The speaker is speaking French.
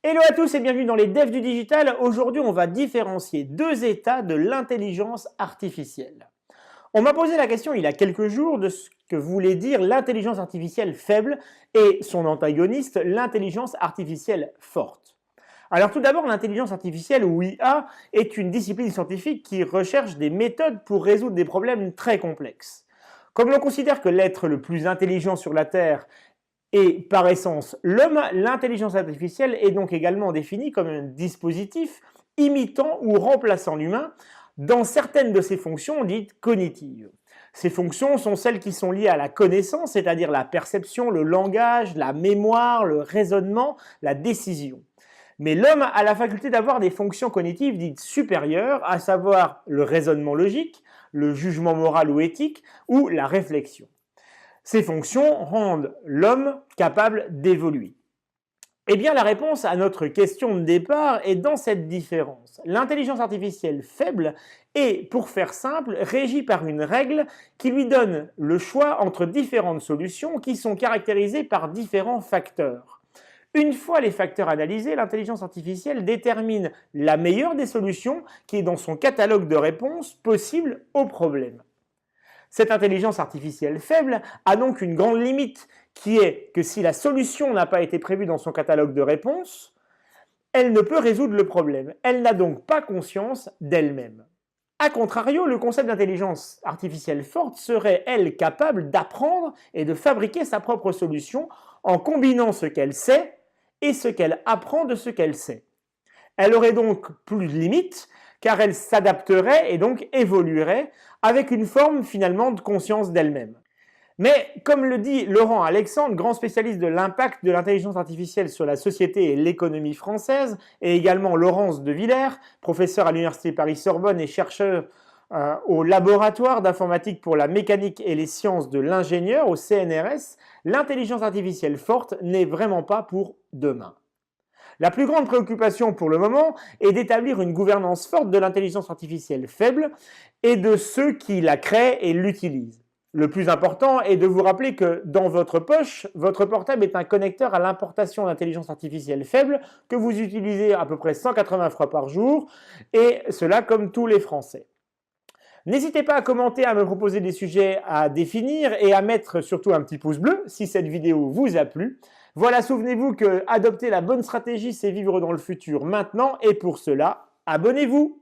Hello à tous et bienvenue dans les devs du digital. Aujourd'hui, on va différencier deux états de l'intelligence artificielle. On m'a posé la question il y a quelques jours de ce que voulait dire l'intelligence artificielle faible et son antagoniste, l'intelligence artificielle forte. Alors tout d'abord, l'intelligence artificielle ou IA est une discipline scientifique qui recherche des méthodes pour résoudre des problèmes très complexes. Comme l'on considère que l'être le plus intelligent sur la Terre et par essence l'homme, l'intelligence artificielle est donc également définie comme un dispositif imitant ou remplaçant l'humain dans certaines de ses fonctions dites cognitives. Ces fonctions sont celles qui sont liées à la connaissance, c'est-à-dire la perception, le langage, la mémoire, le raisonnement, la décision. Mais l'homme a la faculté d'avoir des fonctions cognitives dites supérieures, à savoir le raisonnement logique, le jugement moral ou éthique ou la réflexion. Ces fonctions rendent l'homme capable d'évoluer. Eh bien, la réponse à notre question de départ est dans cette différence. L'intelligence artificielle faible est, pour faire simple, régie par une règle qui lui donne le choix entre différentes solutions qui sont caractérisées par différents facteurs. Une fois les facteurs analysés, l'intelligence artificielle détermine la meilleure des solutions qui est dans son catalogue de réponses possibles au problème. Cette intelligence artificielle faible a donc une grande limite qui est que si la solution n'a pas été prévue dans son catalogue de réponses, elle ne peut résoudre le problème. Elle n'a donc pas conscience d'elle-même. A contrario, le concept d'intelligence artificielle forte serait, elle, capable d'apprendre et de fabriquer sa propre solution en combinant ce qu'elle sait et ce qu'elle apprend de ce qu'elle sait. Elle aurait donc plus de limites car elle s'adapterait et donc évoluerait avec une forme finalement de conscience d'elle-même. Mais comme le dit Laurent Alexandre, grand spécialiste de l'impact de l'intelligence artificielle sur la société et l'économie française, et également Laurence de Villers, professeur à l'Université Paris-Sorbonne et chercheur au laboratoire d'informatique pour la mécanique et les sciences de l'ingénieur au CNRS, l'intelligence artificielle forte n'est vraiment pas pour demain. La plus grande préoccupation pour le moment est d'établir une gouvernance forte de l'intelligence artificielle faible et de ceux qui la créent et l'utilisent. Le plus important est de vous rappeler que dans votre poche, votre portable est un connecteur à l'importation d'intelligence artificielle faible que vous utilisez à peu près 180 fois par jour, et cela comme tous les Français. N'hésitez pas à commenter, à me proposer des sujets à définir et à mettre surtout un petit pouce bleu si cette vidéo vous a plu. Voilà, souvenez-vous que adopter la bonne stratégie, c'est vivre dans le futur maintenant et pour cela, abonnez-vous!